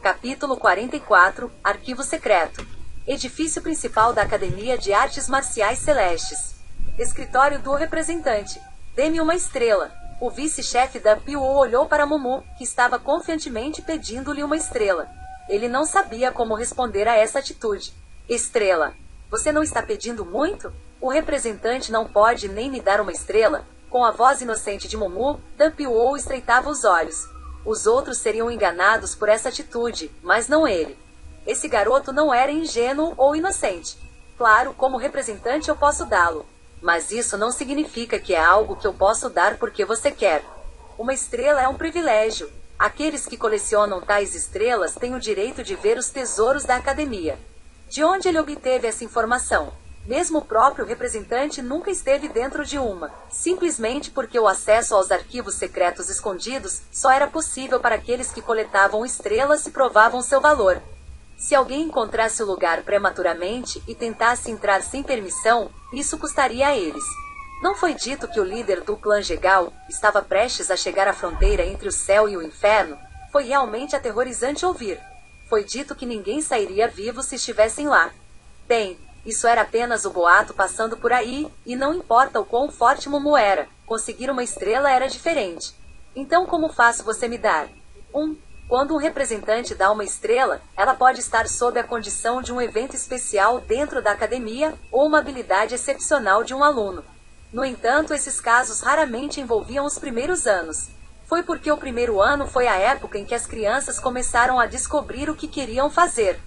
Capítulo 44, Arquivo Secreto. Edifício principal da Academia de Artes Marciais Celestes. Escritório do representante. Dê-me uma estrela. O vice-chefe da PO olhou para Mumu, que estava confiantemente pedindo-lhe uma estrela. Ele não sabia como responder a essa atitude. Estrela. Você não está pedindo muito? O representante não pode nem me dar uma estrela? Com a voz inocente de Mumu, Dumpio estreitava os olhos. Os outros seriam enganados por essa atitude, mas não ele. Esse garoto não era ingênuo ou inocente. Claro, como representante eu posso dá-lo. Mas isso não significa que é algo que eu posso dar porque você quer. Uma estrela é um privilégio. Aqueles que colecionam tais estrelas têm o direito de ver os tesouros da academia. De onde ele obteve essa informação? Mesmo o próprio representante nunca esteve dentro de uma, simplesmente porque o acesso aos arquivos secretos escondidos só era possível para aqueles que coletavam estrelas e provavam seu valor. Se alguém encontrasse o lugar prematuramente e tentasse entrar sem permissão, isso custaria a eles. Não foi dito que o líder do clã Jegal estava prestes a chegar à fronteira entre o céu e o inferno? Foi realmente aterrorizante ouvir. Foi dito que ninguém sairia vivo se estivessem lá. Bem, isso era apenas o boato passando por aí, e não importa o quão forte Mumu era, conseguir uma estrela era diferente. Então como faço você me dar? Quando um representante dá uma estrela, ela pode estar sob a condição de um evento especial dentro da academia, ou uma habilidade excepcional de um aluno. No entanto, esses casos raramente envolviam os primeiros anos. Foi porque o primeiro ano foi a época em que as crianças começaram a descobrir o que queriam fazer.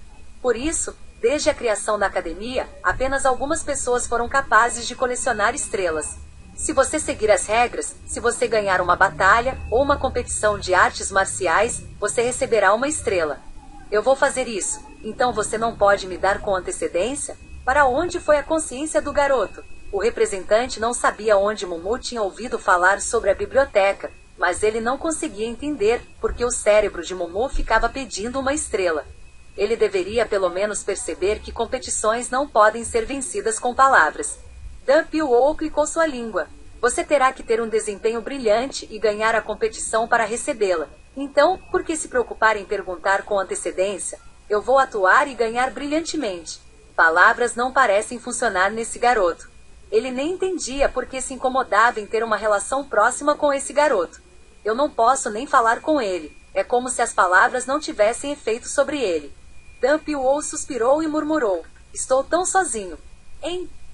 Por isso, desde a criação da academia, apenas algumas pessoas foram capazes de colecionar estrelas. Se você seguir as regras, se você ganhar uma batalha ou uma competição de artes marciais, você receberá uma estrela. Eu vou fazer isso, então você não pode me dar com antecedência? Para onde foi a consciência do garoto? O representante não sabia onde Mumu tinha ouvido falar sobre a biblioteca, mas ele não conseguia entender porque o cérebro de Mumu ficava pedindo uma estrela. Ele deveria pelo menos perceber que competições não podem ser vencidas com palavras. Dumpio clicou sua língua. Você terá que ter um desempenho brilhante e ganhar a competição para recebê-la. Então, por que se preocupar em perguntar com antecedência? Eu vou atuar e ganhar brilhantemente. Palavras não parecem funcionar nesse garoto. Ele nem entendia por que se incomodava em ter uma relação próxima com esse garoto. Eu não posso nem falar com ele. É como se as palavras não tivessem efeito sobre ele. Dumpio suspirou e murmurou. Estou tão sozinho.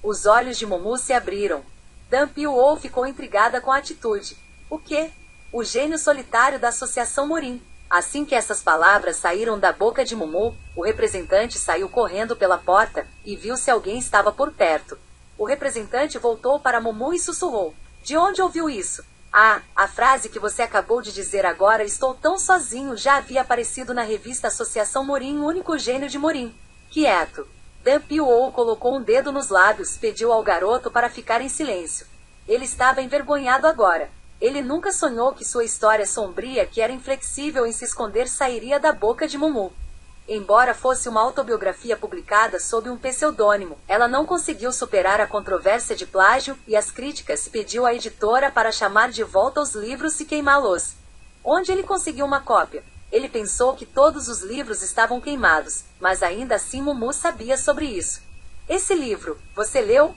Os olhos de Mumu se abriram. Dumpio ficou intrigada com a atitude. O quê? O gênio solitário da Associação Morim. Assim que essas palavras saíram da boca de Mumu, o representante saiu correndo pela porta e viu se alguém estava por perto. O representante voltou para Mumu e sussurrou. De onde ouviu isso? A frase que você acabou de dizer agora, estou tão sozinho, já havia aparecido na revista Associação Morim, o único gênio de Morim. Quieto. Dumpio colocou um dedo nos lábios, pediu ao garoto para ficar em silêncio. Ele estava envergonhado agora. Ele nunca sonhou que sua história sombria, que era inflexível em se esconder, sairia da boca de Mumu. Embora fosse uma autobiografia publicada sob um pseudônimo, ela não conseguiu superar a controvérsia de plágio e as críticas. Pediu à editora para chamar de volta os livros e queimá-los. Onde ele conseguiu uma cópia? Ele pensou que todos os livros estavam queimados, mas ainda assim Mumu sabia sobre isso. Esse livro, você leu?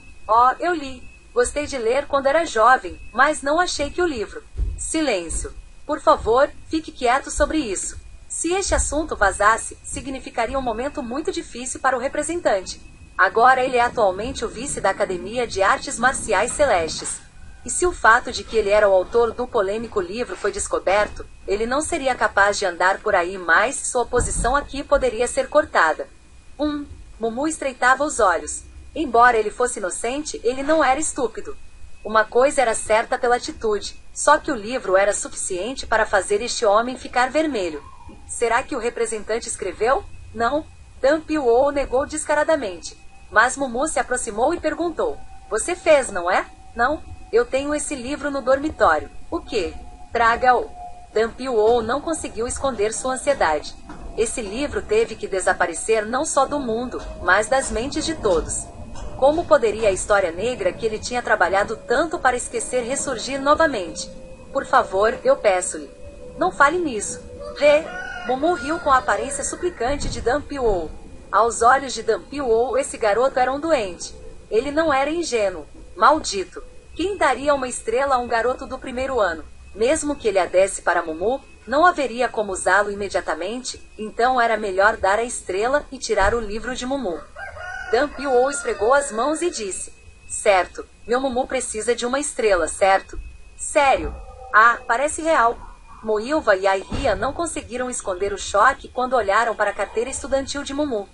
Eu li. Gostei de ler quando era jovem, mas não achei que o livro... Silêncio. Por favor, fique quieto sobre isso. Se este assunto vazasse, significaria um momento muito difícil para o representante. Agora ele é atualmente o vice da Academia de Artes Marciais Celestes. E se o fato de que ele era o autor do polêmico livro foi descoberto, ele não seria capaz de andar por aí mais, sua posição aqui poderia ser cortada. Mumu estreitava os olhos. Embora ele fosse inocente, ele não era estúpido. Uma coisa era certa pela atitude, só que o livro era suficiente para fazer este homem ficar vermelho. Será que o representante escreveu? Não. Dumpio negou descaradamente. Mas Mumu se aproximou e perguntou. Você fez, não é? Não. Eu tenho esse livro no dormitório. O quê? Traga-o. Dumpio não conseguiu esconder sua ansiedade. Esse livro teve que desaparecer não só do mundo, mas das mentes de todos. Como poderia a história negra que ele tinha trabalhado tanto para esquecer ressurgir novamente? Por favor, eu peço-lhe. Não fale nisso. Mumu riu com a aparência suplicante de Dan Piu. Aos olhos de Dan Piu, esse garoto era um doente. Ele não era ingênuo. Maldito! Quem daria uma estrela a um garoto do primeiro ano? Mesmo que ele a desse para Mumu, não haveria como usá-lo imediatamente, então era melhor dar a estrela e tirar o livro de Mumu. Dan Piu esfregou as mãos e disse: certo, meu Mumu precisa de uma estrela, certo? Sério? Ah, parece real. Moilva e Aihia não conseguiram esconder o choque quando olharam para a carteira estudantil de Mumu.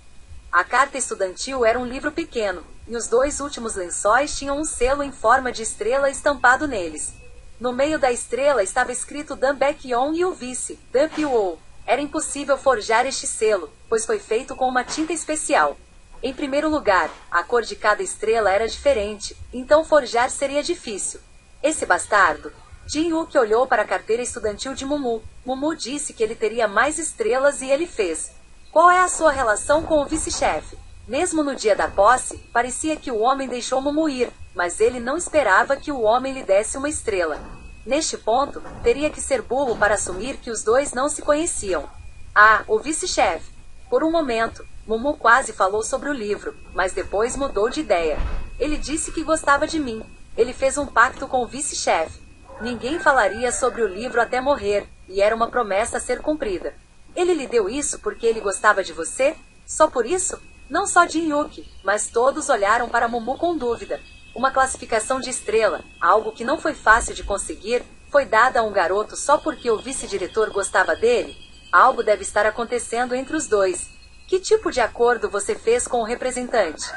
A carta estudantil era um livro pequeno, e os 2 últimos lençóis tinham um selo em forma de estrela estampado neles. No meio da estrela estava escrito Dan Baekhyun e o vice, Dan Piu. Era impossível forjar este selo, pois foi feito com uma tinta especial. Em primeiro lugar, a cor de cada estrela era diferente, então forjar seria difícil. Esse bastardo... Jin-Wook olhou para a carteira estudantil de Mumu. Mumu disse que ele teria mais estrelas e ele fez. Qual é a sua relação com o vice-chefe? Mesmo no dia da posse, parecia que o homem deixou Mumu ir, mas ele não esperava que o homem lhe desse uma estrela. Neste ponto, teria que ser burro para assumir que os 2 não se conheciam. Ah, o vice-chefe. Por um momento, Mumu quase falou sobre o livro, mas depois mudou de ideia. Ele disse que gostava de mim. Ele fez um pacto com o vice-chefe. Ninguém falaria sobre o livro até morrer, e era uma promessa a ser cumprida. Ele lhe deu isso porque ele gostava de você? Só por isso? Não só Jin-Wook, mas todos olharam para Mumu com dúvida. Uma classificação de estrela, algo que não foi fácil de conseguir, foi dada a um garoto só porque o vice-diretor gostava dele? Algo deve estar acontecendo entre os 2. Que tipo de acordo você fez com o representante?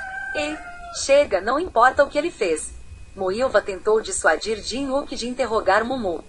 Chega, não importa o que ele fez. Moilva tentou dissuadir Jin-Wook de interrogar Mumu.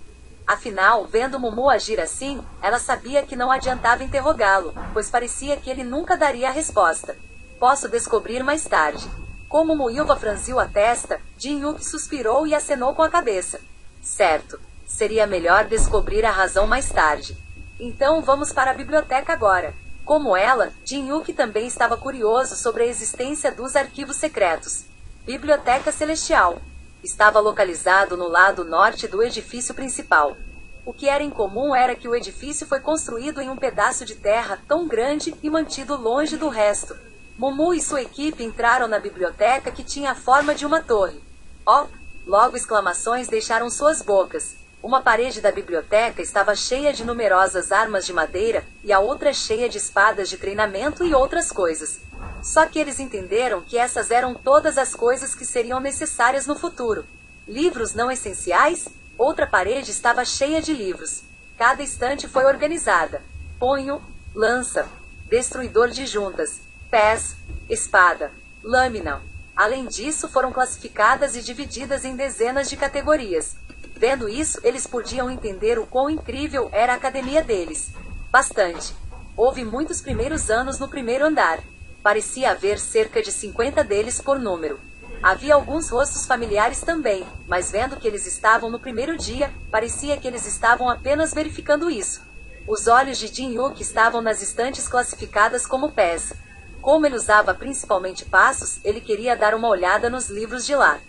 Afinal, vendo Mumu agir assim, ela sabia que não adiantava interrogá-lo, pois parecia que ele nunca daria a resposta. Posso descobrir mais tarde. Como Moilva franziu a testa, Jin-Wook suspirou e acenou com a cabeça. Certo. Seria melhor descobrir a razão mais tarde. Então vamos para a biblioteca agora. Como ela, Jin-Wook também estava curioso sobre a existência dos arquivos secretos. Biblioteca Celestial. Estava localizado no lado norte do edifício principal. O que era incomum era que o edifício foi construído em um pedaço de terra tão grande e mantido longe do resto. Mumu e sua equipe entraram na biblioteca que tinha a forma de uma torre. Oh! Logo exclamações deixaram suas bocas. Uma parede da biblioteca estava cheia de numerosas armas de madeira e a outra cheia de espadas de treinamento e outras coisas. Só que eles entenderam que essas eram todas as coisas que seriam necessárias no futuro. Livros não essenciais? Outra parede estava cheia de livros. Cada estante foi organizada. Punho, lança, destruidor de juntas, pés, espada, lâmina. Além disso, foram classificadas e divididas em dezenas de categorias. Vendo isso, eles podiam entender o quão incrível era a academia deles. Bastante. Houve muitos primeiros anos no primeiro andar. Parecia haver cerca de 50 deles por número. Havia alguns rostos familiares também, mas vendo que eles estavam no primeiro dia, parecia que eles estavam apenas verificando isso. Os olhos de Jin-Wook estavam nas estantes classificadas como pés. Como ele usava principalmente passos, ele queria dar uma olhada nos livros de lá.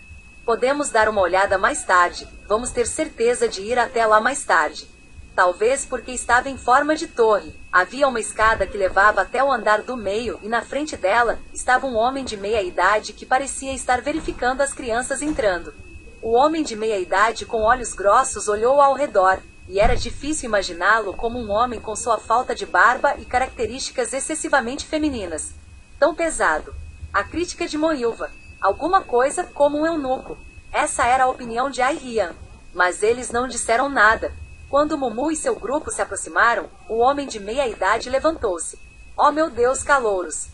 Podemos dar uma olhada mais tarde, vamos ter certeza de ir até lá mais tarde. Talvez porque estava em forma de torre. Havia uma escada que levava até o andar do meio e na frente dela estava um homem de meia-idade que parecia estar verificando as crianças entrando. O homem de meia-idade com olhos grossos olhou ao redor, e era difícil imaginá-lo como um homem com sua falta de barba e características excessivamente femininas. Tão pesado. A crítica de Moilva. Alguma coisa como um eunuco. Essa era a opinião de Aihyan. Mas eles não disseram nada. Quando Mumu e seu grupo se aproximaram, o homem de meia-idade levantou-se. Oh meu Deus, calouros!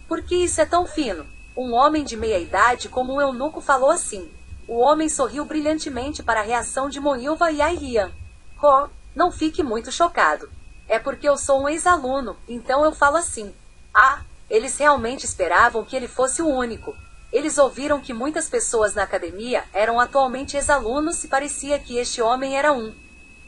Por que isso é tão fino? Um homem de meia-idade como um eunuco falou assim. O homem sorriu brilhantemente para a reação de Moilva e Aihyan. Oh, não fique muito chocado. É porque eu sou um ex-aluno, então eu falo assim. Ah, eles realmente esperavam que ele fosse o único. Eles ouviram que muitas pessoas na academia eram atualmente ex-alunos e parecia que este homem era um.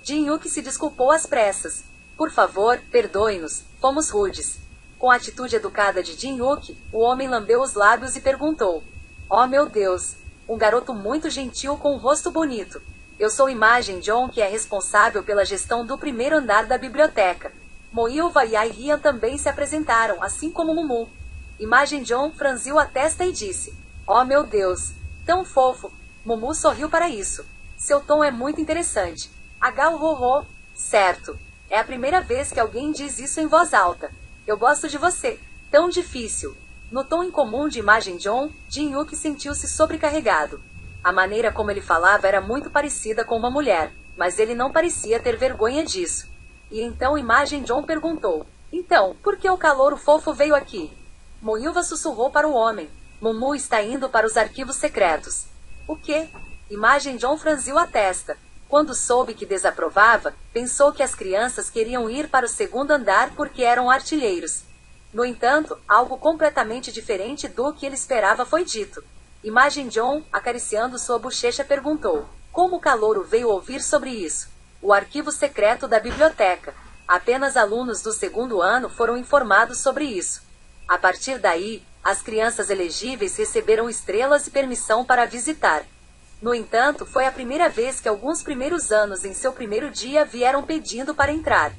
Jin-Wook se desculpou às pressas. Por favor, perdoe-nos, fomos rudes. Com a atitude educada de Jin-Wook, o homem lambeu os lábios e perguntou. Oh meu Deus, um garoto muito gentil com um rosto bonito. Eu sou Imagem John, que é responsável pela gestão do primeiro andar da biblioteca. Moilva e Ai-Rian também se apresentaram, assim como Mumu. Imagem John franziu a testa e disse: "Oh meu Deus, tão fofo." Mumu sorriu para isso. "Seu tom é muito interessante." Ho. Certo. É a primeira vez que alguém diz isso em voz alta. "Eu gosto de você." Tão difícil. No tom incomum de Imagem John, Jin-Yuki sentiu-se sobrecarregado. A maneira como ele falava era muito parecida com uma mulher, mas ele não parecia ter vergonha disso. E então Imagem John perguntou: "Então, por que o calouro fofo veio aqui?" Moilva sussurrou para o homem: "Mumu está indo para os arquivos secretos." "O quê?" Imagem John franziu a testa. Quando soube que desaprovava, pensou que as crianças queriam ir para o segundo andar porque eram artilheiros. No entanto, algo completamente diferente do que ele esperava foi dito. Imagem John, acariciando sua bochecha, perguntou: "Como o calouro veio ouvir sobre isso?" "O arquivo secreto da biblioteca. Apenas alunos do segundo ano foram informados sobre isso. A partir daí, as crianças elegíveis receberam estrelas e permissão para visitar. No entanto, foi a primeira vez que alguns primeiros anos em seu primeiro dia vieram pedindo para entrar.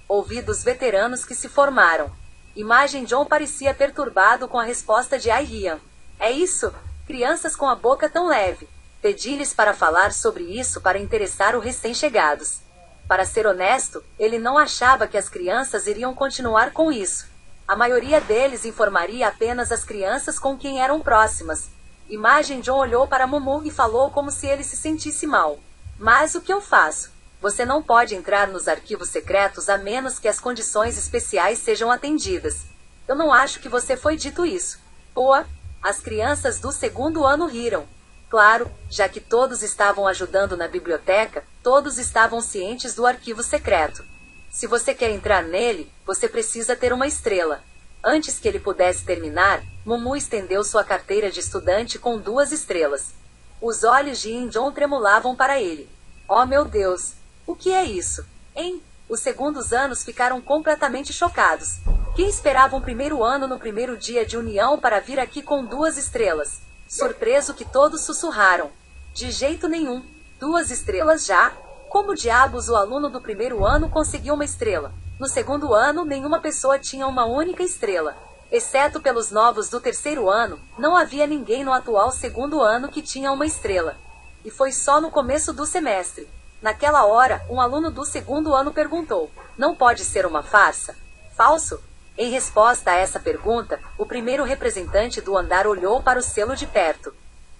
Ouvi dos veteranos que se formaram." Imagem John parecia perturbado com a resposta de Ai-Rian. "É isso? Crianças com a boca tão leve. Pedi-lhes para falar sobre isso para interessar os recém-chegados." Para ser honesto, ele não achava que as crianças iriam continuar com isso. A maioria deles informaria apenas as crianças com quem eram próximas. Imagem John olhou para Mumu e falou como se ele se sentisse mal. "Mas o que eu faço? Você não pode entrar nos arquivos secretos a menos que as condições especiais sejam atendidas." "Eu não acho que você foi dito isso." "Poa." As crianças do segundo ano riram. Claro, já que todos estavam ajudando na biblioteca, todos estavam cientes do arquivo secreto. "Se você quer entrar nele, você precisa ter uma estrela." Antes que ele pudesse terminar, Mumu estendeu sua carteira de estudante com 2 estrelas. Os olhos de In-John tremulavam para ele. "Oh meu Deus! O que é isso?" "Hein?" Os segundos anos ficaram completamente chocados. Quem esperava um primeiro ano no primeiro dia de união para vir aqui com 2 estrelas? Surpreso que todos sussurraram. "De jeito nenhum. 2 estrelas já? Como diabos o aluno do primeiro ano conseguiu uma estrela?" No segundo ano, nenhuma pessoa tinha uma única estrela. Exceto pelos novos do terceiro ano, não havia ninguém no atual segundo ano que tinha uma estrela. E foi só no começo do semestre. Naquela hora, um aluno do segundo ano perguntou: "Não pode ser uma farsa? Falso?" Em resposta a essa pergunta, o primeiro representante do andar olhou para o selo de perto.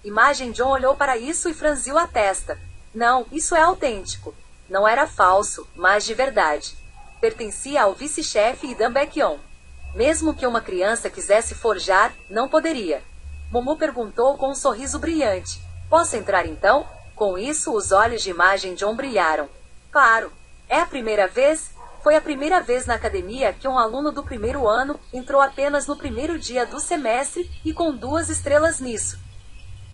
Imagem John olhou para isso e franziu a testa. "Não, isso é autêntico." Não era falso, mas de verdade. Pertencia ao vice-chefe e Dan Baekhyun. Mesmo que uma criança quisesse forjar, não poderia. Mumu perguntou com um sorriso brilhante: "Posso entrar então?" Com isso, os olhos de Imagem John brilharam. "Claro. É a primeira vez?" Foi a primeira vez na academia que um aluno do primeiro ano entrou apenas no primeiro dia do semestre e com 2 estrelas nisso.